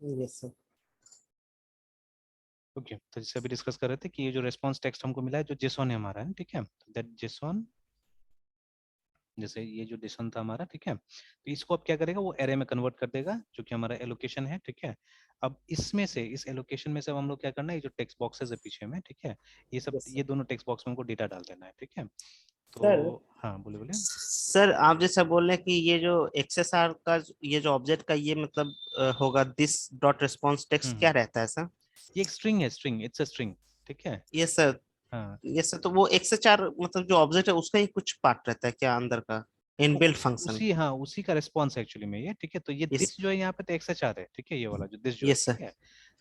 Yes sir. Okay, तो जैसे अभी डिस्कस कर रहे थे कि ये जो रेस्पॉन्स टेक्स्ट हमको मिला है जो जेसॉन है हमारा, है ठीक है, दैट जेसॉन, जैसे ये जो जेसॉन था हमारा, ठीक है, तो इसको अब क्या करेगा, वो एरे में कन्वर्ट कर देगा जो कि हमारा एलोकेशन है, ठीक है। अब इसमें से, इस एलोकेशन में से अब हम लोग क्या करना है, ये जो टेक्स्ट बॉक्सेस है पीछे में, ठीक है, ये सब, यस ये सर। दोनों टेक्स्ट बॉक्स में हमको डेटा डाल देना है, ठीक है। सर तो हाँ, बोले बोले। सर आप जैसा बोल रहे हैं कि ये जो XSR का ये जो ऑब्जेक्ट का ये मतलब होगा दिस डॉट रिस्पॉन्स टेक्स्ट, क्या हम्म, रहता है सर? ये एक स्ट्रिंग है, स्ट्रिंग, इट्स अ स्ट्रिंग, ठीक है। Yes sir. हाँ, यस सर, तो वो XHR मतलब जो ऑब्जेक्ट है उसका ही कुछ पार्ट रहता है क्या अंदर का, तो इनबिल्ट फंक्शन? उसी, हाँ, उसी का रिस्पॉन्स एक्चुअली में ये, ठीक है, तो ये यस। दिस जो है यहाँ पे तो XHR है, ठीक है, ये वाला जो दिस जो है, यस ठीक सर। है।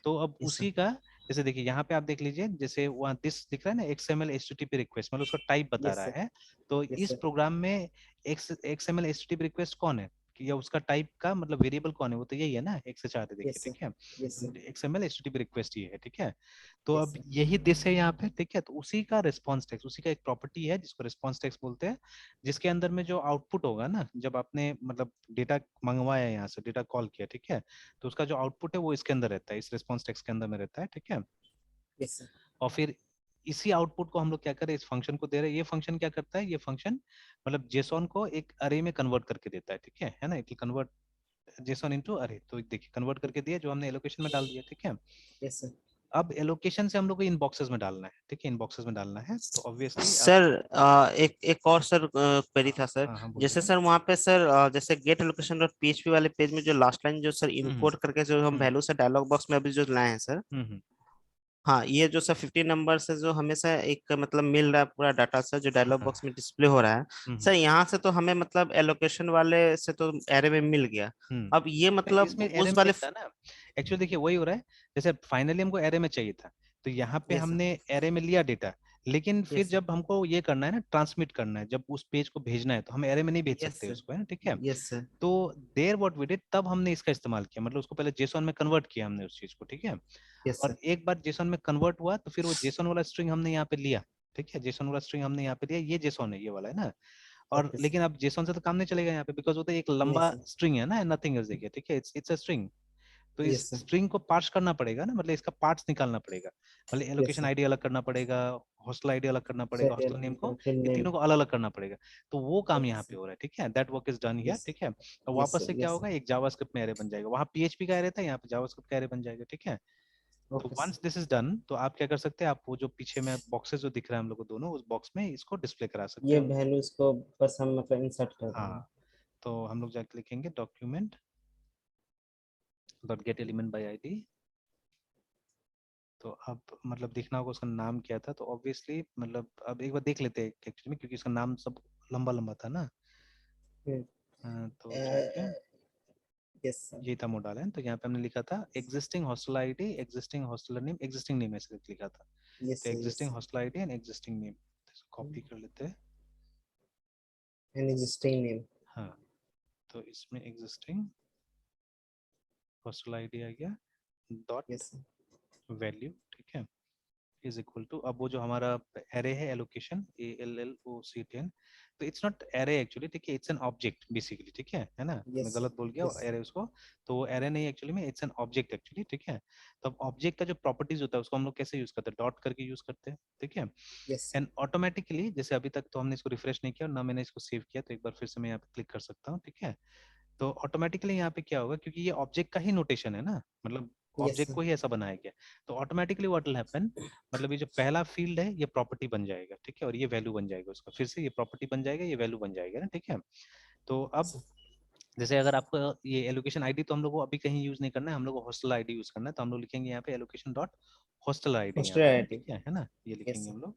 तो अब यस सर। उसी का, जैसे देखिए यहाँ पे आप देख लीजिए, जैसे वहाँ दिस दिख रहा है ना, XML HTTP रिक्वेस्ट, मतलब उसका टाइप बता यस रहा सर। है। तो यस इस सर। प्रोग्राम में XML HTTP रिक्वेस्ट कौन है, कि या उसका टाइप का मतलब वेरिएबल कौन है, वो तो यही है ना, XHR है, देखिए, यस सर। ठीक है। Yes sir. XML HTTP request ये है, ठीक है। तो यस अब सर। यही दिस है यहाँ पे, ठीक है, तो उसी का रिस्पॉन्स टेक्स्ट, उसी का एक प्रॉपर्टी है जिसको रिस्पॉन्स टेक्स्ट बोलते हैं, जिसके अंदर में जो आउटपुट होगा ना, जब आपने मतलब डेटा मंगवाया यहाँ से, डेटा कॉल किया, ठीक है, तो उसका जो आउटपुट है वो इसके अंदर रहता है, इस रिस्पॉन्स टेक्स्ट के अंदर में रहता है, ठीक है। Yes sir. और फिर इसी आउटपुट को हम लोग क्या करें, इस फंक्शन को दे रहे हैं, ये फंक्शन क्या करता है, ये फंक्शन मतलब जेसॉन को एक अरे में कन्वर्ट करके देता है, ठीक है ना, it will convert JSON into अरे, तो देखिए कन्वर्ट करके दिया जो हमने एलोकेशन में डाल दिया, ठीक है। Yes sir. अब एलोकेशन से हम लोग को इन बॉक्सेस में डालना है, ठीक है, इन बॉक्सेस में डालना है, तो ऑब्वियसली आप, सर एक एक और सर क्वेरी था सर। हाँ हाँ, बोले जैसे बोले। सर वहाँ पे सर जैसे गेट लोकेशन डॉट PHP वाले पेज में जो लास्ट लाइन जो सर हम्म इंपोर्ट करके जो हम हम्म वैल्यू से डायलॉग बॉक्स में अभी जो लाए हैं सर, हम्म हाँ ये जो सर 15 नंबर से जो हमेशा एक मतलब मिल रहा है पूरा डाटा सर जो डायलॉग हाँ, बॉक्स में डिस्प्ले हो रहा है सर, यहाँ से तो हमें मतलब एलोकेशन वाले से तो एरे में मिल गया। अब ये इसमें मतलब इसमें एरे उस में नहीं वाले। था ना, एक्चुअली देखिए वही हो रहा है, जैसे फाइनली हमको एरे में चाहिए था, तो यहाँ पे यस सर। हमने एरे में लिया डेटा, लेकिन फिर यस सर। जब हमको ये करना है ना, ट्रांसमिट करना है, जब उस पेज को भेजना है, तो हम एरे में नहीं भेज यस सकते सर। उसको, है ना, ठीक है। Yes sir. तो देयर व्हाट वी डिड, तब हमने इसका इस्तेमाल किया, मतलब उसको पहले जेसॉन में कन्वर्ट किया हमने उस चीज को, ठीक है। यस और सर। एक बार जेसॉन में कन्वर्ट हुआ तो फिर वो जेसॉन वाला स्ट्रिंग हमने यहाँ पे लिया, ठीक है, जेसॉन वाला स्ट्रिंग हमने यहाँ पे लिया, ये जेसॉन है, ये वाला है ना। और ओके सर। लेकिन अब जेसॉन से तो काम नहीं चलेगा यहाँ पे, बिकॉज वो तो एक नहीं लंबा सर। स्ट्रिंग है ना, नथिंग एल्स, देखिए, ठीक है, इट्स अ स्ट्रिंग। तो इस यस सर। स्ट्रिंग को पार्स करना पड़ेगा ना, मतलब इसका पार्ट्स निकालना पड़ेगा, मतलब यस एलोकेशन सर। आईडी अलग करना पड़ेगा, हॉस्टल आईडी अलग करना पड़ेगा, सर हॉस्टल नेम को, फिर ये नेम। तीनों को अलग अलग करना पड़ेगा। तो वो काम ओके यहाँ पे सर। हो रहा है, ठीक है, that work is done here, yes. ठीक है। तो यस वापस से सर। क्या यस होगा, सर। एक जावास्क्रिप्ट में एरे बन जाएगा, वहाँ पीएचपी का एरे था, यहाँ पे जावास्क्रिप्ट का एरे बन जाएगा, ठीक है। तो okay sir. Once this is done, तो आप क्या कर सकते हैं, आप वो जो पीछे में बॉक्सेस जो दिख रहा है हम लोग को दोनों, उस बॉक्स में इसको डिस्प्ले करा सकते ये हैं हम लोग। वैल्यू इसको बस हम मतलब इंसर्ट कर देंगे। हाँ, तो हम लोग जाके लिखेंगे document dot gate element by ID. तो अब मतलब देखना होगा उसका नाम क्या था, तो ऑब्वियसली मतलब अब एक बार देख लेते हैं एक्चुअली में, क्योंकि उसका नाम सब लंबा लंबा था ना। तो जाके यस सर। ये था मॉडल है, तो यहाँ पे हमने लिखा था existing hostel ID, existing hosteller name, existing name ऐसे लिखा था। यस तो sir. Yes existing sir. Hostel ID and existing name, copy कर लेते हैं। An existing name. हाँ, तो इसमें एग्जिस्टिंग हॉस्टल आईडी आ गया, डॉट यस सर। वैल्यू, ठीक है, इज इक्वल टू, अब वो जो हमारा एरे है एलोकेशन ALLOC10, तो इट्स नॉट एरे एक्चुअली, ठीक है, इट्स एन ऑब्जेक्ट बेसिकली, ठीक है ना, मैं यस। गलत बोल गया यस। एरे उसको। तो वो एरे नहीं एक्चुअली में, इट्स एन ऑब्जेक्ट एक्चुअली, ठीक है। तो अब ऑब्जेक्ट का जो प्रॉपर्टीज होता है उसको हम लोग कैसे यूज करते हैं, डॉट करके यूज करते हैं, ठीक है। यस। एंड ऑटोमेटिकली, जैसे अभी तक तो हमने इसको रिफ्रेश नहीं किया और ना मैंने इसको सेव किया, तो एक बार फिर से मैं यहाँ पे क्लिक कर सकता हूँ, ठीक है। तो ऑटोमेटिकली यहाँ पे क्या होगा, क्योंकि ये ऑब्जेक्ट का ही नोटेशन है ना, मतलब यस ऑब्जेक्ट सर। को ही ऐसा बनाया गया, तो ऑटोमेटिकली व्हाट विल हैपन, मतलब ये जो पहला फील्ड है ये प्रॉपर्टी बन जाएगा, ठीक है, और ये वैल्यू बन जाएगा उसका, फिर से ये प्रॉपर्टी बन जाएगा, ये वैल्यू बन जाएगा ना, ठीक है। तो अब जैसे अगर आपको ये एलोकेशन आईडी, तो हम लोग को अभी कहीं यूज नहीं करना है, हम लोग को हॉस्टल आईडी यूज करना है, तो हम लोग लिखेंगे यहाँ पे एलोकेशन डॉट हॉस्टल आईडी यहाँ हॉस्टल पे ना, आईडी। ठीक है ना, ये यस लिखेंगे सर। हम लोग,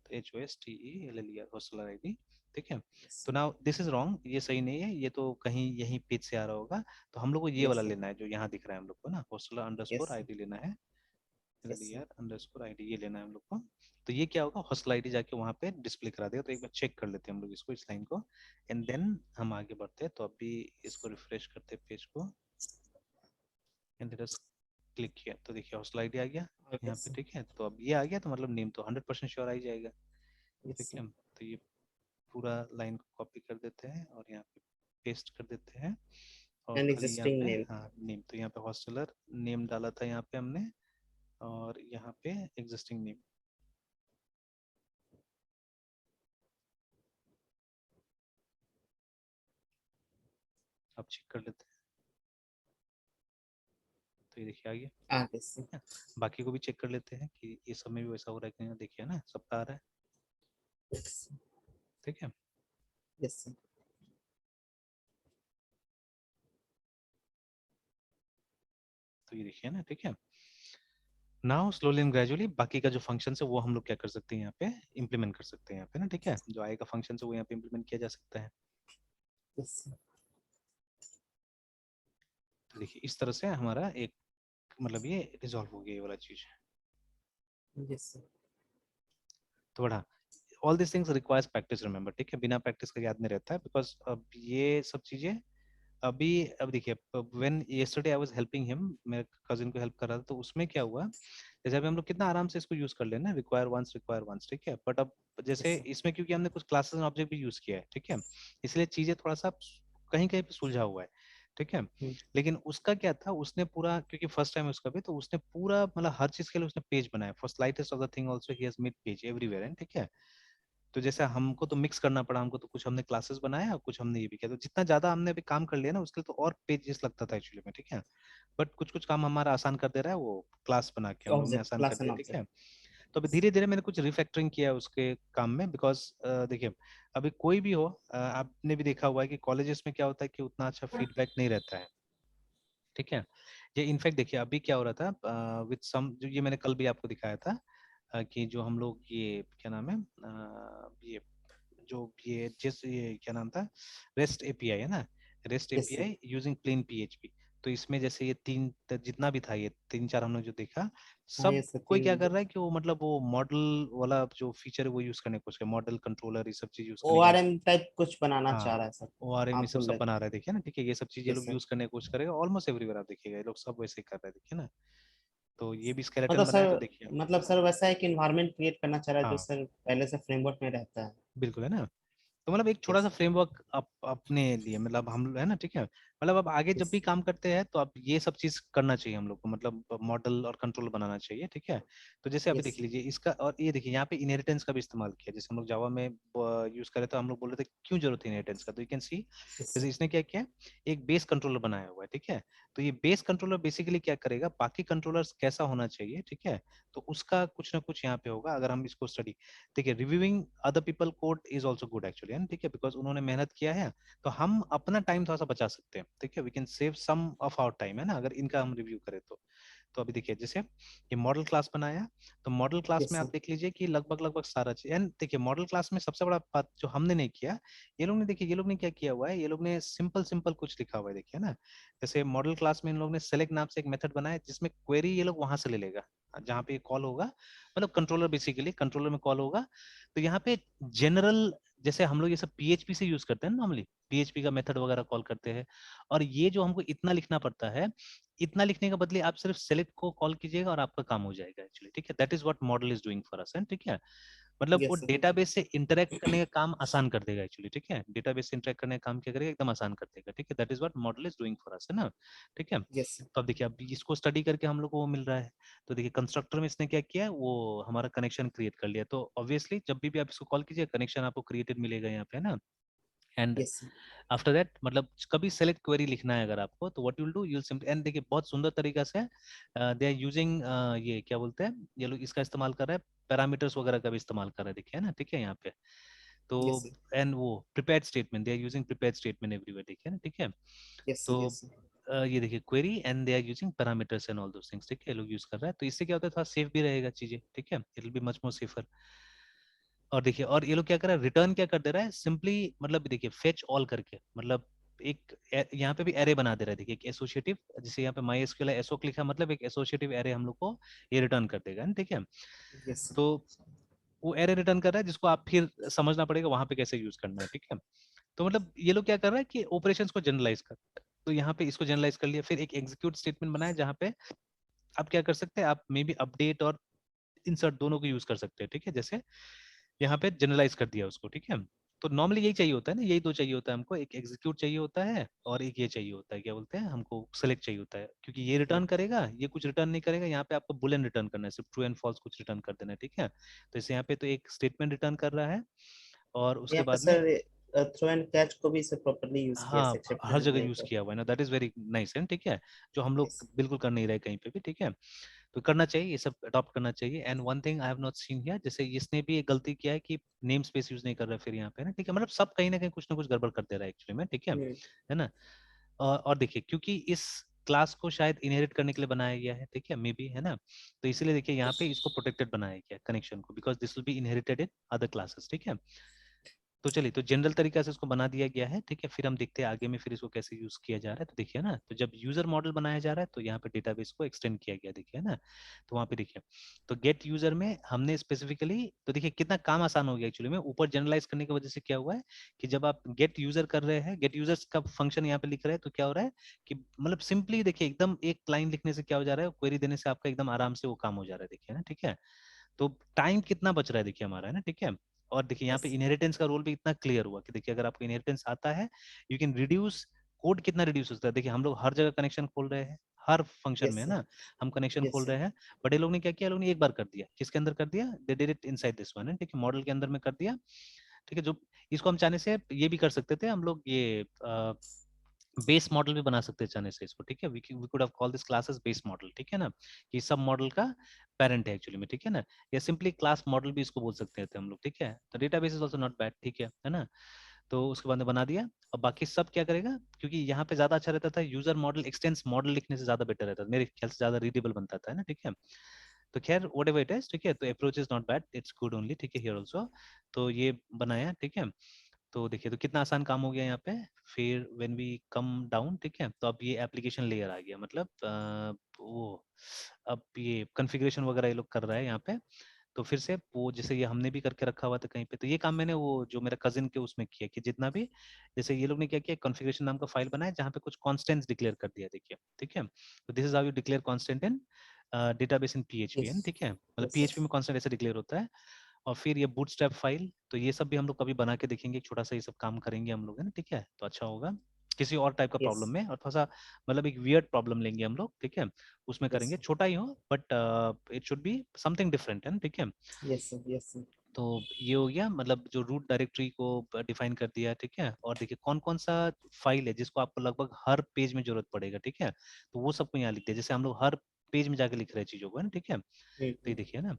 तो HOSTELLER हॉस्टल आईडी, ठीक है। यस तो नाउ दिस इज रॉन्ग, ये सही नहीं है, ये तो कहीं यहीं पेज से आ रहा होगा, तो हम लोग को ये वाला सर। लेना है जो यहाँ दिख रहा है हम लोग को ना, hostel yes underscore sir. ID लेना है, yes sir. LER underscore ID ये लेना है हम लोग को। तो ये क्या होगा, हॉस्टल आईडी जाके वहाँ पे डिस्प्ले करा देगा, तो एक बार चेक कर लेते हैं हम लोग इसको, इस लाइन को, एंड देन हम आगे बढ़ते हैं। तो अभी इसको रिफ्रेश करते हैं पेज को, एंड क्लिक किया तो देखिए हॉस्टल आईडी आ गया यहाँ यस पे, सर। ठीक है। तो अब ये आ गया, तो मतलब नेम तो 100% श्योर आ ही जाएगा, यस ठीक सर। है। तो ये पूरा लाइन को कॉपी कर देते हैं और यहाँ पे पेस्ट कर देते हैं, और एन खाली यहाँ एग्जिस्टिंग पे नेम। हाँ नेम, तो यहाँ पे हॉस्टलर नेम डाला था यहाँ पे हमने, और यहाँ पे एग्जिस्टिंग नेम। अब चेक कर लेते हैं, तो ये देखिए आ गया। आगे से। ठीक है? बाकी को भी चेक कर लेते हैं कि ये सब में भी वैसा हो रहा है कि नहीं। देखिए ना सबका आ रहा है। ठीक है, यस सर। तो ये देखिए ना। ठीक है, नाउ स्लोली एंड ग्रेजुअली बाकी का जो फंक्शन है वो हम लोग क्या कर सकते हैं यहाँ पे इम्प्लीमेंट कर सकते हैं यहाँ पे ना। ठीक है, जो आएगा फंक्शन है वो यहाँ पे इम्प्लीमेंट किया जा सकता है। Yes sir. तो देखिए इस तरह से हमारा एक मतलब ये रिजॉल्व हो गया ये वाला चीज। Yes sir. तो बड़ा all this things requires practice, remember. ठीक है, बिना प्रैक्टिस के याद नहीं रहता है, बिकॉज अब ये सब चीजें अभी अब देखिए when yesterday I was helping him, मेरे कजिन को हेल्प कर रहा था, तो उसमें क्या हुआ, जैसे अभी हम लोग कितना आराम से इसको यूज कर लेना, रिक्वायर वंस। ठीक है, बट अब जैसे यस सर। इसमें क्योंकि हमने कुछ क्लासेस एंड ऑब्जेक्ट भी यूज किया है, ठीक है, इसलिए चीजें थोड़ा सा कहीं कहीं पे सुलझा हुआ है। ठीक है, लेकिन उसका क्या था, उसने पूरा क्योंकि फर्स्ट टाइम उसका भी, तो उसने पूरा मतलब हर चीज के लिए उसने पेज बनाया for slightest of the thing, also he has made page everywhere. ठीक है, तो जैसे हमको तो मिक्स करना पड़ा, हमको तो कुछ हमने क्लासेस बनाया, कुछ हमने ये भी किया, तो जितना ज्यादा हमने अभी काम कर लिया ना उसके लिए तो और पेजेस लगता था एक्चुअली में। ठीक है, बट कुछ कुछ काम हमारा आसान कर दे रहा है वो क्लास बना के हम लोग ने ऑब्जेक्ट, आसान कर क्लास एंड दिया। ठीक ऑब्जेक्ट। है, तो अभी धीरे धीरे मैंने कुछ रिफैक्टरिंग किया है उसके काम में, बिकॉज देखिए अभी कोई भी हो, आपने भी देखा हुआ है कि कॉलेजेस में क्या होता है कि उतना अच्छा फीडबैक नहीं रहता है। ठीक है, ये इनफैक्ट देखिए अभी क्या हो रहा था विद सम, जो ये मैंने कल भी आपको दिखाया था कि जो हम लोग ये क्या नाम है ये जो ये क्या नाम था, रेस्ट एपीआई है ना, rest yes sir. API using plain PHP. तो इसमें जैसे ये तीन जितना भी था, ये तीन चार हमने जो देखा, हाँ सब यस सर, कोई क्या तीन। कर रहा है कि वो मतलब वो मॉडल वाला जो फीचर है वो यूज करने की कोशिश कर, मॉडल कंट्रोलर ये सब चीज यूज करने की। ORM टाइप कुछ बनाना हाँ, चाह रहा है सर। ORM ये आप सब बोल सब रहे बना थे। रहा है, देखिए ना। ठीक है, ये सब चीजें ये यस लोग सर। यूज करने की कोशिश करेगा, ऑलमोस्ट एवरीवेयर आप देखिएगा ये लोग सब वैसे ही कर रहे हैं, देखिए ना। तो ये भी स्केलेटन मतलब बनाया तो सर, देखिए। मतलब सर वैसा एक इन्वायरमेंट क्रिएट करना चाह रहा है जो हाँ सर पहले से फ्रेमवर्क में रहता है। बिल्कुल है ना, तो मतलब एक छोटा सा यस। फ्रेमवर्क अपने लिए मतलब हम है ना। ठीक है, मतलब अब आगे जब यस। भी काम करते हैं तो अब ये सब चीज करना चाहिए हम लोग को, मतलब मॉडल और कंट्रोल बनाना चाहिए। ठीक है, तो जैसे अभी यस। देख लीजिए इसका, और ये देखिए यहाँ पे इनहेरिटेंस का भी इस्तेमाल किया, जैसे हम लोग जावा में यूज करे तो हम लोग बोल रहे थे क्यों जरूरत है इनहेरिटेंस का, तो यू कैन सी यस। जैसे इसने क्या किया, एक बेस कंट्रोलर बनाया हुआ है। ठीक है, तो ये बेस कंट्रोलर बेसिकली क्या करेगा, बाकी कंट्रोलर्स कैसा होना चाहिए, ठीक है, तो उसका कुछ ना कुछ यहाँ पे होगा अगर हम इसको स्टडी। देखिए reviewing other people code is also good actually है, ठीक है, बिकॉज उन्होंने मेहनत किया है, तो हम अपना टाइम थोड़ा सा बचा सकते हैं। ठीक है, we can save some of our time है ना, अगर इनका हम रिव्यू करें तो अभी देखिए जैसे ये मॉडल क्लास बनाया, तो मॉडल क्लास यस में आप सर। देख लीजिए कि लगभग लगभग सारा चीज, एंड देखिए मॉडल क्लास में सबसे बड़ा बात जो हमने नहीं किया, ये लोग ने देखिए ये लोग ने क्या किया हुआ है, ये लोग ने सिंपल सिंपल कुछ लिखा हुआ है, देखिए ना। जैसे मॉडल क्लास में इन लोग ने सेलेक्ट नाम से एक मेथड बनाया जिसमें क्वेरी ये लोग वहां से ले लेगा जहाँ पे कॉल होगा, मतलब कंट्रोलर बेसिकली कंट्रोलर में कॉल होगा, तो यहाँ पे जनरल जैसे हम लोग ये सब पीएचपी से यूज करते हैं नॉर्मली, पीएचपी का मेथड वगैरह कॉल करते हैं, और ये जो हमको इतना लिखना पड़ता है, इतना लिखने के बदले आप सिर्फ सेलेक्ट को कॉल कीजिएगा और आपका काम हो जाएगा एक्चुअली। ठीक है, that is what model is doing for us, ठीक है, मतलब वो यस सर। डेटाबेस से इंटरेक्ट करने का काम आसान कर देगा एक्चुअली। ठीक है, डेटाबेस से इंटरेक्ट करने का काम क्या करेगा, एकदम आसान कर देगा। ठीक है, that is what model is doing for us, है ना। ठीक है, यस सर। तो अब देखिए अब इसको स्टडी करके हम लोग को वो मिल रहा है, तो देखिए कंस्ट्रक्टर में इसने क्या किया, वो हमारा कनेक्शन क्रिएट कर लिया, तो ऑब्वियसली जब भी आप इसको कॉल कीजिए कनेक्शन आपको क्रिएटेड मिलेगा यहाँ पे, है ना। And yes sir. After that मतलब कभी सेलेक्ट क्वेरी लिखना है अगर आपको, तो what you will do, you will simply, and देखिए बहुत सुंदर तरीका से दे आर यूजिंग ये क्या बोलते हैं, ये लोग इसका इस्तेमाल कर रहे हैं, पैरामीटर्स वगैरह का भी इस्तेमाल कर रहे हैं, देखिए है ना। ठीक है, यहाँ पे तो यस सर। एंड वो prepared statement, they are using prepared statement everywhere, देखिए ना। ठीक है, यस तो सर। Yes sir. ये देखिए query and they are using parameters and all those things, ठीक है, ये लोग यूज कर रहा है, तो इससे क्या होता है थोड़ा सेफ भी रहेगा चीजें। ठीक है, it will be much more safer. और देखिए और ये लोग क्या कर रहा है, रिटर्न क्या कर दे रहा है सिंपली, मतलब देखिए फेच ऑल करके, मतलब एक यहाँ पे भी एरे बना दे रहा है, देखिए एक एसोसिएटिव, जैसे यहाँ पे माई एसक्यूएल एसोक लिखा, मतलब एक एसोसिएटिव एरे हम लोग को ये रिटर्न कर देगा, ठीक है। Yes sir. तो वो एरे रिटर्न कर रहा है जिसको आप फिर समझना पड़ेगा वहां पे कैसे यूज करना है। ठीक है, तो मतलब ये लोग क्या कर रहा है कि ऑपरेशंस को जनरलाइज कर, तो यहाँ पे इसको जनरलाइज कर लिया, फिर एक एग्जीक्यूट स्टेटमेंट बनाया जहाँ पे आप क्या कर सकते हैं, आप मे बी अपडेट और इंसर्ट दोनों को यूज कर सकते हैं। ठीक है, जैसे यहाँ पे जनरलाइज कर दिया उसको। ठीक है, तो नॉर्मली यही चाहिए होता है ना, यही दो चाहिए होता है हमको, एक एग्जीक्यूट चाहिए होता है और एक ये चाहिए होता है, क्या बोलते हैं, हमको सेलेक्ट चाहिए होता है, क्योंकि ये रिटर्न करेगा, ये कुछ रिटर्न नहीं करेगा। यहाँ पे आपको बुलियन रिटर्न करना है, सिर्फ ट्रू एंड फॉल्स कुछ रिटर्न कर देना है, ठीक है। तो इसे यहाँ पे तो एक स्टेटमेंट रिटर्न कर रहा है, और उसके यहाँ पे बाद में सर थ्रो एंड कैच को भी इसे प्रॉपर्ली यूज किया हाँ हर एक्सेप्शन जगह में यूज तो। किया हुआ है ना, दैट इज वेरी नाइस है, ठीक है, जो हम लोग यस बिल्कुल कर नहीं रहे कहीं पे भी, ठीक है। तो करना चाहिए, ये सब अडॉप्ट करना चाहिए। And one thing I have not seen here, जैसे इसने भी एक गलती किया है कि नेम स्पेस यूज नहीं कर रहा है फिर यहाँ पे ना, ठीक है, मतलब सब कहीं ना कुछ गड़बड़ कर दे रहा है एक्चुअली में, ठीक है ना। और देखिए, क्योंकि इस क्लास को शायद इनहेरिट करने के लिए बनाया गया है, ठीक है, मे बी, है ना, तो इसीलिए देखिए यहाँ पे इसको प्रोटेक्टेड बनाया गया कनेक्शन को, because this will be inherited in other classes, ठीक है। तो चलिए, तो जनरल तरीका से इसको बना दिया गया है, ठीक है। फिर हम देखते हैं आगे में फिर इसको कैसे यूज किया जा रहा है। तो देखिए ना, तो जब यूजर मॉडल बनाया जा रहा है तो यहाँ पे डेटाबेस को एक्सटेंड किया गया, देखिए ना। तो वहाँ पे देखिए, तो गेट यूजर में हमने स्पेसिफिकली, तो देखिए कितना काम आसान हो गया एक्चुअली में, ऊपर जनरलाइज करने की वजह से क्या हुआ है कि जब आप गेट यूजर कर रहे हैं, गेट यूजर्स का फंक्शन यहाँ पे लिख रहे हैं, तो क्या हो रहा है कि मतलब सिंपली देखिए, एकदम एक लाइन लिखने से क्या हो जा रहा है, क्वेरी देने से आपका एकदम आराम से वो काम हो जा रहा है, देखिए ना, ठीक है। तो टाइम कितना बच रहा है देखिए हमारा, है ना, ठीक है। और देखिए यहाँ पे यस इनहेरिटेंस का रोल भी इतना क्लियर हुआ कि देखिए अगर आपको इनहेरिटेंस आता है, यू कैन रिड्यूस कोड, कितना रिड्यूस होता है। देखिए हम लोग हर जगह कनेक्शन खोल रहे हैं, हर फंक्शन में, यस है सर ना, हम कनेक्शन यस खोल सर रहे हैं। बड़े लोग ने क्या किया, लोग ने एक बार कर दिया, किसके अंदर कर दिया, they did it inside this one, है, ठीक है, मॉडल के अंदर में कर दिया, ठीक है। जो इसको हम चाहने से ये भी कर सकते थे हम लोग, ये बेस मॉडल भी बना सकते हैं चाहने से इसको, ठीक है। We could have call this class as base model, ठीक है ना, कि सब मॉडल का पेरेंट है एक्चुअली में, ठीक है ना, या सिंपली क्लास मॉडल भी इसको बोल सकते थे हम लोग, ठीक है। तो database is also not bad, ठीक है ना। तो उसके बाद में बना दिया। और बाकी सब क्या करेगा, क्योंकि यहाँ पे ज्यादा अच्छा रहता था यूजर मॉडल एक्सटेंस मॉडल लिखने से ज्यादा बेटर रहता था, मेरे ख्याल से ज्यादा रीडेबल बनता था, है ना, ठीक है। तो खैर वट एवर इट इज, ठीक है, तो approach is not bad, it's good only, ठीक है, हियर ऑल्सो। तो ये बनाया, ठीक है। तो देखिए, तो कितना आसान काम हो गया यहाँ पे। फिर व्हेन वी कम डाउन, ठीक है, तो अब ये एप्लीकेशन लेयर आ गया, मतलब वो अब ये कॉन्फ़िगरेशन वगैरह ये लोग कर रहा है यहाँ पे। तो फिर से वो जैसे ये हमने भी करके रखा हुआ था कहीं पे, तो ये काम मैंने वो जो मेरा कजिन के उसमें किया कि जितना भी, जैसे ये लोग ने क्या किया, कॉन्फ़िगरेशन नाम का फाइल बनाया जहाँ पे कुछ कॉन्स्टेंट्स डिक्लेयर कर दिया, देखिए, ठीक है। तो this is how you declare constant in database in PHP, yes है ना, ठीक है, मतलब यस पीएचपी सर में कॉन्स्टेंट ऐसे डिक्लेयर होता है। और फिर ये बूटस्ट्रैप फाइल, तो ये सब भी हम लोग कभी बना के देखेंगे, एक छोटा सा ये सब काम करेंगे हम लोग, है ना, ठीक है, तो अच्छा होगा। किसी और टाइप का यस प्रॉब्लम में, और थोड़ा सा मतलब एक वियर्ड प्रॉब्लम लेंगे हम लोग, ठीक है, उसमें यस करेंगे, छोटा ही हो but it should be something different, है ना, ठीक है। यस सर यस सर तो ये हो गया, मतलब जो रूट डायरेक्टरी को डिफाइन कर दिया, ठीक है। और देखिए कौन कौन सा फाइल है जिसको आपको लगभग हर पेज में जरूरत पड़ेगा, ठीक है, तो वो सबको यहाँ लिख दिया, जैसे हम लोग हर पेज में जाके लिख रहे हैं चीजों को, है ना, ठीक है। तो ये देखिए ना,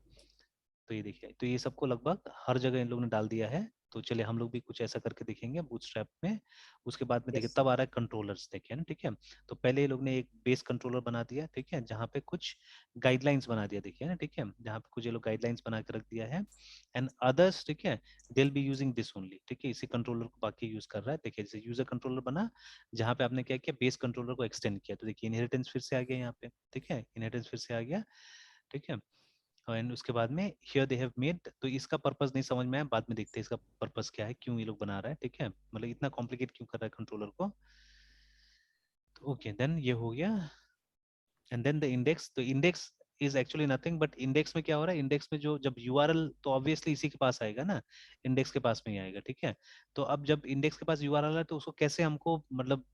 तो ये देखिए, तो ये सबको लगभग हर जगह इन लोगों ने डाल दिया है। तो चलिए हम लोग भी कुछ ऐसा करके देखेंगे बूटस्ट्रैप में। उसके बाद में देखिए यस तब आ रहा है कंट्रोलर्स, देखिए ना, ठीक है। तो पहले ये लोग ने एक बेस कंट्रोलर बना दिया, ठीक है, जहाँ पे कुछ गाइडलाइंस बना दिया, देखिए ना, ठीक है, जहाँ पे कुछ ये लोग गाइडलाइंस बना के रख दिया है। एंड अदर्स, ठीक है, दे बी यूजिंग दिस ओनली, ठीक है, इसी कंट्रोलर को बाकी यूज कर रहा है। देखिए जैसे यूजर कंट्रोलर बना, जहाँ पे आपने क्या किया, बेस कंट्रोलर को एक्सटेंड किया, तो देखिए इनहेरिटेंस फिर से आ गया यहाँ पे, ठीक है, इनहेरिटेंस फिर से आ गया, ठीक है। एंड उसके बाद में हियर दे हैव मेड, तो इसका पर्पस नहीं समझ में आया, बाद में देखते हैं इसका पर्पस क्या है, क्यों ये लोग बना रहा है, ठीक है, मतलब इतना कॉम्प्लिकेट क्यों कर रहा है कंट्रोलर को। तो ओके, देन ये हो गया। एंड देन द इंडेक्स, तो index is actually nothing but, index में क्या हो रहा है, इंडेक्स में जो जब यूआरएल, तो ऑब्वियसली इसी के पास आएगा ना, इंडेक्स के पास में ही आएगा, ठीक है। तो अब जब इंडेक्स के पास यूआरएल है तो उसको कैसे हमको मतलब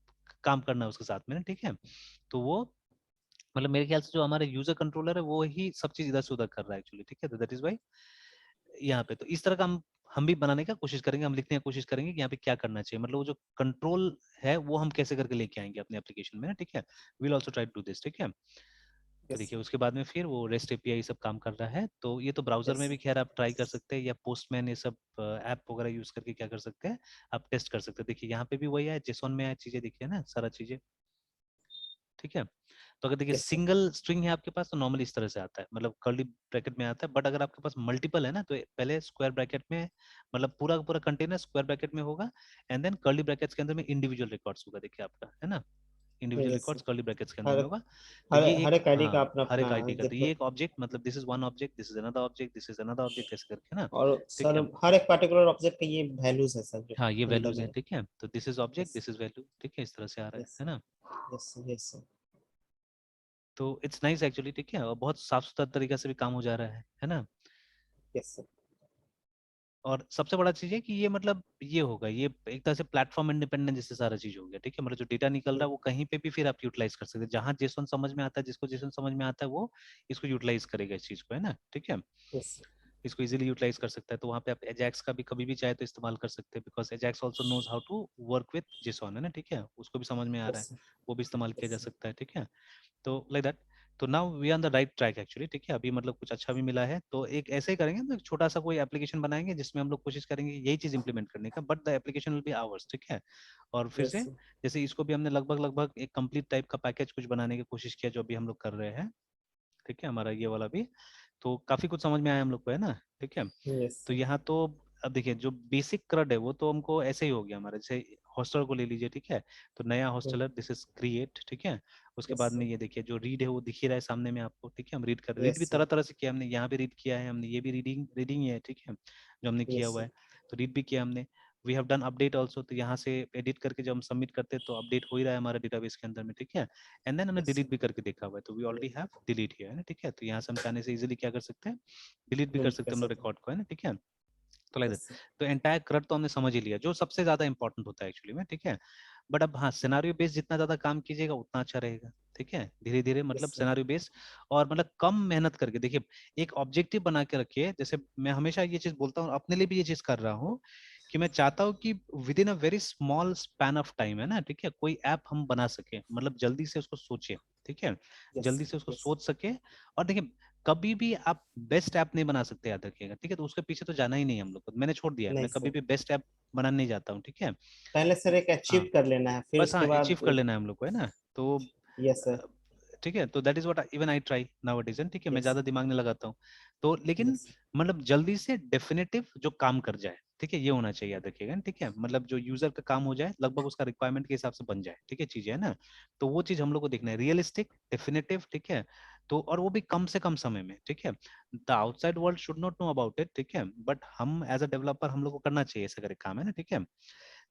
काम करना है उसके साथ में ना, ठीक है। तो वो मतलब मेरे ख्याल से जो हमारा यूजर कंट्रोलर है वो ही सब चीज इधर से उधर कर रहा है एक्चुअली, ठीक है। तो दैट इज वाई यहाँ पे, तो इस तरह का हम भी बनाने का कोशिश करेंगे, हम लिखने की कोशिश करेंगे कि यहाँ पे क्या करना चाहिए, मतलब वो जो कंट्रोल है वो हम कैसे करके लेके आएंगे अपने एप्लीकेशन में ना, ठीक है। Will also try to do this, ठीक है। तो यस देखिए उसके बाद में फिर वो रेस्ट एपीआई सब काम कर रहा है, तो ये तो ब्राउजर यस में भी खैर आप ट्राई कर सकते हैं, या पोस्टमैन ये सब ऐप वगैरह यूज करके क्या कर सकते हैं, आप टेस्ट कर सकते हैं। देखिए यहाँ पे भी वही है, जेसॉन में है चीजें, देखिए ना सारा चीजें, ठीक है। तो अगर देखिए यस सर सिंगल स्ट्रिंग है आपके पास तो नॉर्मली इस तरह से आता है, मतलब कर्ली ब्रैकेट में आता है, बट अगर आपके पास मल्टीपल है ना तो पहले स्क्वायर ब्रैकेट में, मतलब पूरा का पूरा कंटेनर स्क्वायर ब्रैकेट में होगा, एंड देन कर्ली ब्रैकेट्स के अंदर में इंडिविजुअल रिकॉर्ड्स होगा, देखिए आपका, है ना, individual yes records curly brackets के अंदर हर में होगा। तो हर ये हर एक, एक आईडी का हाँ अपना हर अपना एक आईडी का, तो ये डिफरेंट। एक ऑब्जेक्ट, मतलब this is one object, this is another object, this is another object, ऐसे करके ना, और ठीक सर है। हर एक पर्टिकुलर ऑब्जेक्ट का ये वैल्यूज है सर जो हाँ ये अंदर वैल्यूज है, में। ठीक है, तो this is object, yes this is value, ठीक है, इस तरह से आ रहा यस है ना। यस यस सर तो इट्स नाइस एक्चुअली, ठीक है, और बहुत साफ सुथरा तरीका से भी काम हो जा रहा है ना। यस सर और सबसे बड़ा चीज है कि ये मतलब ये होगा, ये एक तरह से प्लेटफॉर्म इंडिपेंडेंट जैसे सारा चीज हो गया, ठीक है। मतलब जो डेटा निकल रहा है वो कहीं पे भी फिर आप यूटिलाइज कर सकते हैं, जहां जेसन समझ में आता है, जिसको जेसन समझ में आता है वो इसको यूटिलाइज करेगा इस चीज को, है ना, ठीक है। यस इसको इजीली यूटिलाइज कर सकता है, तो वहाँ पे आप एजैक्स का भी कभी भी चाहे तो इस्तेमाल कर सकते हैं, because AJAX also knows how to work with JSON, है ना, ठीक है, उसको भी समझ में आ रहा है, यस वो भी इस्तेमाल किया जा यस सकता है, ठीक है। तो लाइक दैट, तो now we on the right track actually, ठीक है। अभी मतलब कुछ अच्छा भी मिला है, तो एक ऐसे ही करेंगे, तो एक छोटा सा कोई एप्लीकेशन बनाएंगे जिसमें हम लोग कोशिश करेंगे यही चीज इंप्लीमेंट करने का, but the application will be hours, ठीक है। और फिर यस से जैसे इसको भी हमने लगभग लगभग एक कंप्लीट टाइप का पैकेज कुछ बनाने की कोशिश किया, जो अभी हम लोग कर रहे हैं, ठीक है, हमारा ये वाला भी। तो काफी कुछ समझ में आया हम लोग को, है ना, ठीक है। यस तो यहाँ तो अब देखिए जो बेसिक क्रड है वो तो हमको ऐसे ही हो गया हमारा, जैसे हॉस्टल को ले लीजिए, ठीक है। तो नया हॉस्टलर, दिस इज क्रिएट, ठीक है। उसके यस बाद में ये देखिए जो रीड है वो दिख ही रहा है सामने में आपको, ठीक है। हम रीड कर, रीड भी यस तरह तरह से किया हमने, यहाँ भी रीड किया है हमने, ये भी रीडिंग रीडिंग ही है, ठीक है, जो हमने किया यस हुआ है। तो रीड भी किया हमने। We have done update also, तो यहाँ से एडिट करके जब हम सबमिट करते हैं तो अपडेट हो ही रहा है हमारे डेटाबेस के अंदर में, ठीक है। एंड देन हमने यस डिलीट भी करके देखा हुआ है, तो वी ऑलरेडी हैव डिलीट किया है ना, ठीक है। तो यहाँ से हम चाहने से इजिली क्या कर सकते हैं, डिलीट भी कर डिलीट सकते कर हैं हम लोग सकते हैं रिकॉर्ड को, है ना, ठीक है। तो लाइक यस तो एंटायर क्रड तो हमने समझ ही लिया, जो सबसे ज्यादा इंपॉर्टेंट होता है एक्चुअली में, ठीक है। बट अब हाँ, सिनारियो बेस्ड जितना ज्यादा काम कीजिएगा उतना अच्छा रहेगा, ठीक है। धीरे धीरे मतलब यस सिनारियो बेस्ड, और मतलब कम मेहनत करके देखिए, एक ऑब्जेक्टिव बना के रखिए। जैसे मैं हमेशा ये चीज बोलता हूँ, अपने लिए भी ये चीज कर रहा हूँ, कि मैं चाहता हूँ कि within a very small span of time, है ना, ठीक है, कोई ऐप हम बना सके, मतलब जल्दी से उसको सोचे, ठीक है, यस जल्दी से उसको यस सोच सके। और देखिए कभी भी आप बेस्ट ऐप नहीं बना सकते, याद रखिएगा, ठीक है। तो उसके पीछे तो जाना ही नहीं है हम लोग को, मैंने छोड़ दिया है, नहीं मैं कभी सर भी बेस्ट ऐप बनाने नहीं जाता हूँ, ठीक है। पहले सर एक हाँ, अचीव कर लेना है फिर बस उसके हाँ बाद अचीव कर लेना है हम लोग को, है ना। तो यस सर अ, ठीक है, तो that is what even I try now it is, ठीक है, मैं यस ज्यादा दिमाग नहीं लगाता हूँ। तो लेकिन यस मतलब जल्दी से डेफिनेटिव जो काम कर जाए, ठीक है, ये होना चाहिए, याद रखिएगा, ठीक है। मतलब जो यूजर का काम हो जाए लगभग उसका रिक्वायरमेंट के हिसाब से बन जाए, ठीक है, चीजें, है ना। तो वो चीज हम लोग को देखना है, रियलिस्टिक, डेफिनेटिव, ठीक है। तो और वो भी कम से कम समय में, ठीक है। The outside world should not know about it, ठीक है, बट हम एज अ डेवलपर हम लोग को करना चाहिए ऐसा करे काम, है ना, ठीक है।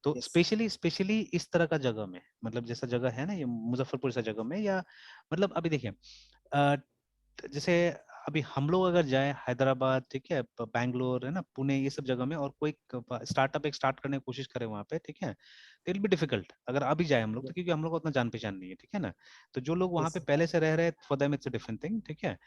तो यस स्पेशली स्पेशली इस तरह का जगह में, मतलब जैसा जगह है ना ये मुजफ्फरपुर सा जगह में, या मतलब अभी देखिए जैसे अभी हम लोग अगर जाए हैदराबाद, ठीक है, बैंगलोर, है ना, पुणे, ये सब जगह में, और कोई स्टार्टअप एक स्टार्ट करने की कोशिश करे वहाँ पे, ठीक है, तो इट बी डिफिकल्ट अगर अभी जाए हम लोग, तो क्योंकि हम लोग को उतना जान पहचान नहीं है, ठीक है ना। तो जो लोग वहाँ यस पे पहले से रह रहे हैं, for them it's a different thing, ठीक है।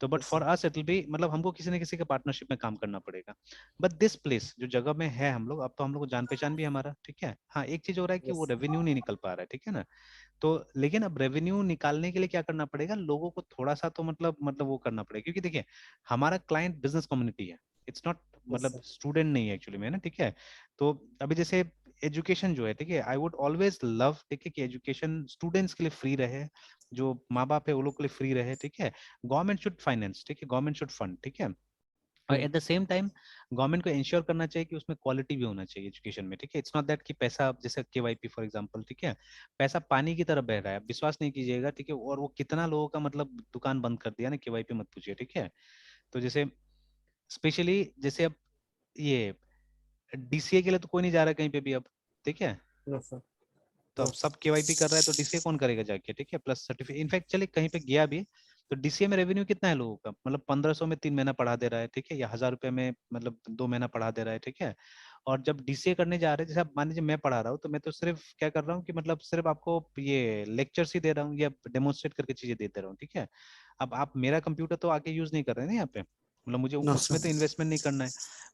तो but yes for us it will be, मतलब हमको किसी न किसी के पार्टनरशिप में काम करना पड़ेगा। बट दिस प्लेस जो जगह में है हम लोग, अब तो हम लोग को जान पहचान भी है हमारा, ठीक है। हाँ, एक चीज हो रहा है कि वो यस रेवेन्यू नहीं निकल पा रहा है, ठीक है ना। तो लेकिन अब रेवेन्यू निकालने के लिए क्या करना पड़ेगा, लोगों को थोड़ा सा तो मतलब वो करना पड़ेगा, क्योंकि देखिए हमारा क्लाइंट बिजनेस कम्युनिटी है, इट्स नॉट यस मतलब स्टूडेंट नहीं है एक्चुअली में, है ना, ठीक है। तो अभी जैसे एजुकेशन जो है, ठीक है, आई वुड ऑलवेज लव, ठीक है, कि एजुकेशन स्टूडेंट्स के लिए फ्री रहे, जो माँ बाप है वो लोग के लिए फ्री रहे, ठीक है। गवर्नमेंट शुड फाइनेंस, ठीक है, गवर्नमेंट शुड फंड, ठीक है। और at the same time government को इंश्योर करना चाहिए कि उसमें क्वालिटी भी होना चाहिए एजुकेशन में, ठीक है। इट्स नॉट दैट कि पैसा, जैसे केवाईपी फॉर एग्जांपल, ठीक है, पैसा पानी की तरह बह रहा है, आप विश्वास नहीं कीजिएगा, ठीक है। और वो कितना लोगों का मतलब दुकान बंद कर दिया ना, केवाईपी मत पूछिए, ठीक है। तो जैसे स्पेशली जैसे अब ये डीसीए के लिए तो कोई नहीं जा रहा है कहीं पे भी अब, ठीक है। नो सर तो अब सब केवाईपी कर रहा है, तो डीसीए कौन करेगा जाके, ठीक है, प्लस सर्टिफिकेट। इनफैक्ट चलिए कहीं पे गया भी, तो डीसीए में रेवेन्यू कितना है लोगों का, मतलब 1500 में 3 महीना पढ़ा दे रहा है, ठीक है, या 1000 रुपये में मतलब 2 महीना पढ़ा दे रहा है, ठीक है। और जब डीसीए करने जा रहे हैं, जैसे आप मान लीजिए मैं पढ़ा रहा हूँ, तो मैं तो सिर्फ क्या कर रहा हूँ कि मतलब सिर्फ आपको ये लेक्चर्स ही दे रहा हूँ या डेमोन्स्ट्रेट करके चीजें दे दे रहा हूँ, ठीक है। अब आप मेरा कंप्यूटर तो आके यूज नहीं कर रहे हैं ना यहाँ पे, मतलब मुझे नो उसमें सर तो इन्वेस्टमेंट नहीं करना है।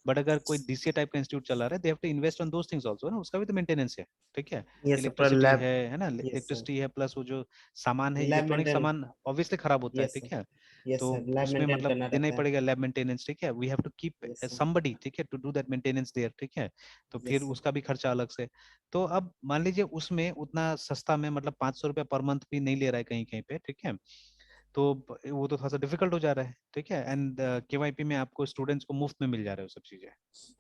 बट अगर कोई डीसीए टाइप का इंस्टीट्यूट चला रहा है, they have to invest on those things also ना, उसका भी तो मेंटेनेंस है, ठीक है। यस सर पर इलेक्ट्रिसिटी लैब है ना, यस सर इलेक्ट्रिसिटी है, प्लस वो जो सामान है, लैब इलेक्ट्रॉनिक मेंटेन सामान ऑब्वियसली खराब होता है, यस ठीक सर है। यस तो सर लैब उसमें मेंटेन मतलब करना देना ही रहता है पड़ेगा लैब मेंटेनेंस, ठीक है, we have to keep yes sir somebody, ठीक है, to do that maintenance there, ठीक है। तो फिर यस सर उसका भी खर्चा अलग से। तो अब मान लीजिए उसमें उतना सस्ता में मतलब 500 रुपया पर मंथ भी नहीं ले रहा है कहीं कहीं पे, ठीक है। तो वो तो थोड़ा सा डिफिकल्ट हो जा रहा है, ठीक है। एंड केवाईपी में आपको स्टूडेंट्स को मुफ्त में मिल जा रहा है वो सब चीजें,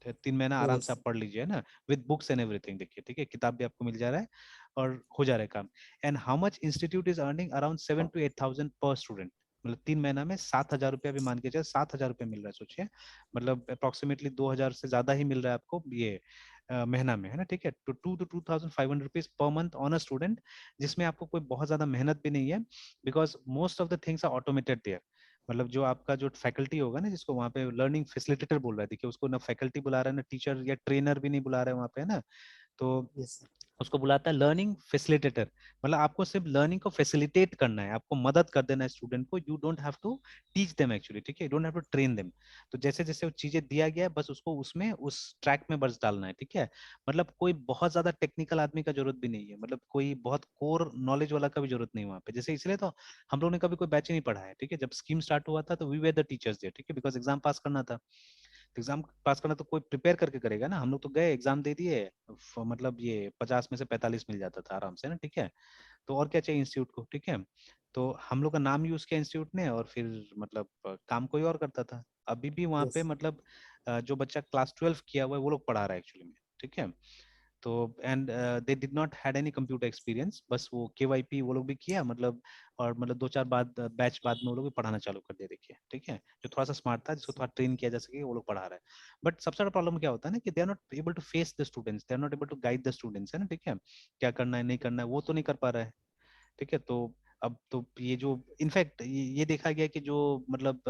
तो 3 महीना आराम से यस आप पढ़ लीजिए, है ना, विद बुक्स एंड एवरीथिंग, देखिए, ठीक है, किताब भी आपको मिल जा रहा है और हो जा रहा है काम। And how much institute is earning around 7 to 8 thousand पर स्टूडेंट, मतलब 3 महीना में 7,000 रुपया भी मान के चलिए, 7,000 रुपया मिल रहा है, सोचिए, मतलब अप्रोक्सीमेटली 2,000 से ज्यादा ही मिल रहा है आपको ये महीना में, है ना, ठीक है। तो 2 to 2,500 रुपीज पर मंथ ऑन अ स्टूडेंट, जिसमें आपको कोई बहुत ज्यादा मेहनत भी नहीं है, because most of the things are automated there. मतलब जो आपका जो फैकल्टी होगा ना, जिसको वहाँ पे लर्निंग फैसिलिटेटर बोल रहा है, देखिए उसको ना फैकल्टी बुला रहा है ना टीचर या ट्रेनर भी नहीं बुला रहा है वहाँ पे, है ना। तो यस उसको बुलाता है लर्निंग फैसिलिटेटर। मतलब आपको सिर्फ लर्निंग को फैसिलिटेट करना है, आपको मदद कर देना है स्टूडेंट को, you don't have to teach them actually, ठीक है, you don't have to train them. तो जैसे जैसे वो चीजें दिया गया है बस उसको उसमें उस ट्रैक में बस डालना है, ठीक है। मतलब कोई बहुत ज्यादा टेक्निकल आदमी का जरूरत भी नहीं है, मतलब कोई बहुत कोर नॉलेज वाला का भी जरूरत नहीं वहाँ पे। जैसे इसलिए तो हम लोग ने कभी कोई बैच ही नहीं पढ़ा है, ठीक है। जब स्कीम स्टार्ट हुआ था तो we were the teachers there, ठीक है, बिकॉज एग्जाम पास करना था। एग्जाम पास करना तो कोई प्रिपेयर करके करेगा ना, हम लोग तो गए एग्जाम दे दिए, मतलब ये 50 में से 45 मिल जाता था आराम से ना, ठीक है। तो और क्या चाहिए इंस्टीट्यूट को, ठीक है। तो हम लोग का नाम यूज किया इंस्टीट्यूट ने, और फिर मतलब काम कोई और करता था। अभी भी वहाँ पे यस मतलब जो बच्चा क्लास 12 किया हुआ है वो लोग पढ़ा रहा है एक्चुअली में, ठीक है। तो and they did not had any computer experience, बस वो केवाईपी वो लोग भी किया मतलब, और मतलब 2-4 बाद बैच बाद में वो लोग भी पढ़ाना चालू कर दिया, देखिए, ठीक है। जो थोड़ा सा स्मार्ट था, जिसको थोड़ा ट्रेन किया जा सके, वो लोग पढ़ा रहा है। बट सबसे बड़ा प्रॉब्लम क्या होता है ना, कि they are not able to face the students, they are not able to guide the students, है ना, ठीक है। क्या करना है नहीं करना है वो तो नहीं कर पा रहा है, ठीक है। तो अब तो ये जो इनफैक्ट ये देखा गया कि जो मतलब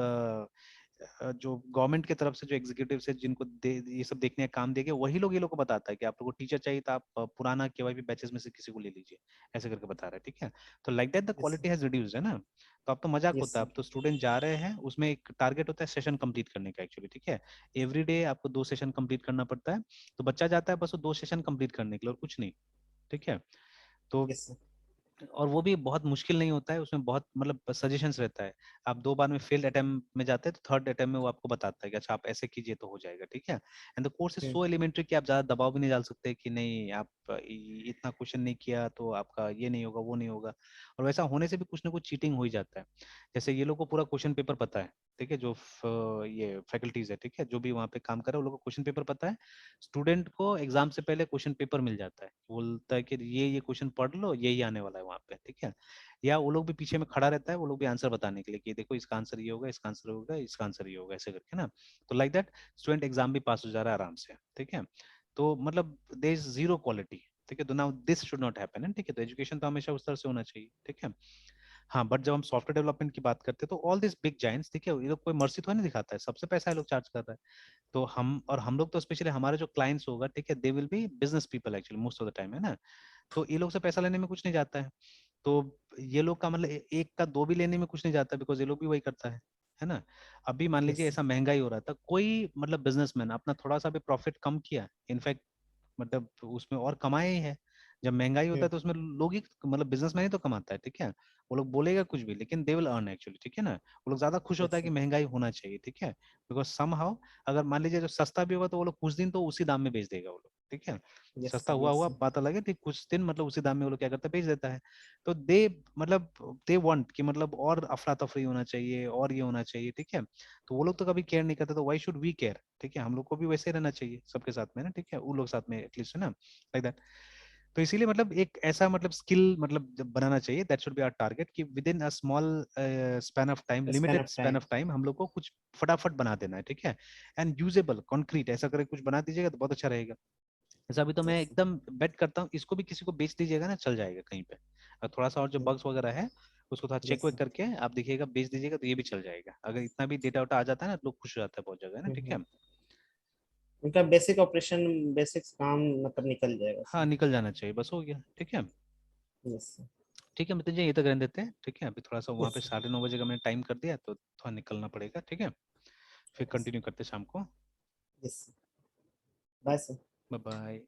जो गवर्नमेंट की तरफ से जो एग्जीक्यूटिव है जिनको ये सब देखने का काम देंगे, वही लोग ये लोग को बताता है कि आप लोगों को टीचर चाहिए तो आप पुराना केवाईपी बैचेस में से किसी को ले लीजिए, ऐसे करके बता रहा है, ठीक है। तो like that the yes quality has reduced, है ना। तो अब तो मजाक यस होता है, अब तो स्टूडेंट जा रहे हैं, उसमें एक टारगेट होता है सेशन कंप्लीट करने का एक्चुअली, ठीक है। एवरी डे आपको 2 सेशन कंप्लीट करना पड़ता है। तो बच्चा जाता है बस वो 2 सेशन कंप्लीट करने के लिए और कुछ नहीं, ठीक है। तो यस और वो भी बहुत मुश्किल नहीं होता है, उसमें बहुत मतलब सजेशंस रहता है। आप 2 बार में फेल्ड अटेम्प्ट में जाते हैं तो थर्ड अटेम्प्ट में वो आपको बताता है कि अच्छा आप ऐसे कीजिए तो हो जाएगा, ठीक है। And the course is so elementary कि आप ज्यादा दबाव भी नहीं डाल सकते कि नहीं आप इतना क्वेश्चन नहीं किया तो आपका ये नहीं होगा वो नहीं होगा। और वैसा होने से भी कुछ ना कुछ चीटिंग हो ही जाता है। जैसे ये लोग को पूरा क्वेश्चन पेपर पता है, ठीक है, जो ये फैकल्टीज है, ठीक है, जो भी वहाँ पे काम कर रहे हैं, वो लोग को क्वेश्चन पेपर पता है। स्टूडेंट को एग्जाम से पहले क्वेश्चन पेपर मिल जाता है, बोलता है कि ये क्वेश्चन पढ़ लो, यही आने वाला है वहाँ पे, ठीक है। या वो लोग भी पीछे में खड़ा रहता है, वो लोग भी आंसर बताने के लिए कि देखो इसका आंसर ये होगा, इसका आंसर होगा, इसका आंसर ये होगा, ऐसे करके ना। तो लाइक दैट स्टूडेंट एग्जाम भी पास हो जा रहा है आराम से, ठीक है। तो मतलब देयर इज जीरो क्वालिटी, ठीक है। तो now this should not happen, ठीक है। तो एजुकेशन तो हमेशा उस तरह से होना चाहिए, ठीक है। हाँ, बट जब हम सॉफ्टवेयर डेवलपमेंट की बात करते हैं तो ऑल दिस बिग जायंट्स, ठीक है, ये लोग कोई मर्सी तो नहीं दिखाता है, सबसे पैसा ये लोग चार्ज कर रहा है। तो हम लोग तो स्पेशली हमारे जो क्लाइंट्स होगा, ठीक है, they will be business people actually most of the time, है ना। तो ये लोग से पैसा लेने में कुछ नहीं जाता है। तो ये लोग का मतलब एक का दो भी लेने में कुछ नहीं जाता, बिकॉज ये लोग भी वही करता है ना। अभी मान लीजिए यस ऐसा महंगाई हो रहा था, कोई मतलब बिजनेसमैन अपना थोड़ा सा भी प्रॉफिट कम किया, इनफैक्ट मतलब उसमें और कमाए ही है। जब महंगाई होता है तो उसमें लोग ही मतलब बिजनेसमैन ही तो कमाता है, ठीक है। वो लोग बोलेगा कुछ भी लेकिन दे विल अर्न एक्चुअली, ठीक है ना। वो लोग ज्यादा खुश होता है यस कि महंगाई होना चाहिए, ठीक है। बिकॉज सम हाउ अगर मान लीजिए जो सस्ता भी होगा तो वो लोग कुछ दिन तो उसी दाम में बेच देगा वो लोग, ठीक है। यस सस्ता हुआ यस हुआ बात अलग है, ठीक, कुछ दिन मतलब उसी दाम में वो लोग क्या करता है, बेच देता है। तो दे मतलब दे वांट कि मतलब और अफरा तफरी होना चाहिए और ये होना चाहिए, ठीक है। तो वो लोग तो कभी केयर नहीं करते, तो वाई शुड वी केयर, ठीक है। हम लोग को भी वैसे ही रहना चाहिए सबके साथ में ना, ठीक है, वो लोग साथ में एटलीस्ट, है ना, लाइक दैट। तो इसीलिए मतलब एक ऐसा मतलब स्किल मतलब जब बनाना चाहिए, that should be our target, कि within a small span of time, span limited of span time of time, हम लोग को कुछ फटाफट बना देना है, ठीक है। एंड यूजेबल कॉन्क्रीट ऐसा करके कुछ बना दीजिएगा तो बहुत अच्छा रहेगा। ऐसा अभी तो मैं यस एकदम बेट करता हूँ, इसको भी किसी को बेच दीजिएगा ना, चल जाएगा कहीं पे। और थोड़ा सा और जो बग्स वगैरह है उसको थोड़ा चेक यस वेक करके आप देखिएगा, बेच दीजिएगा तो ये भी चल जाएगा। अगर इतना भी डेटा वेटा आ जाता है ना, लोग खुश हो जाता है बहुत जगह, है ना, ठीक है। उनका बेसिक ऑपरेशन बेसिक काम मतलब निकल जाएगा हाँ, उसमें। निकल जाना चाहिए, बस हो गया, ठीक है। यस ठीक है मित्र जी, ये तक रहने देते हैं, ठीक है। अभी थोड़ा सा वहाँ पे यस 9:30 बजे का मैंने टाइम कर दिया तो थोड़ा निकलना पड़ेगा, ठीक है। फिर ओके कंटिन्यू करते हैं शाम को। Yes bye sir. Bye bye.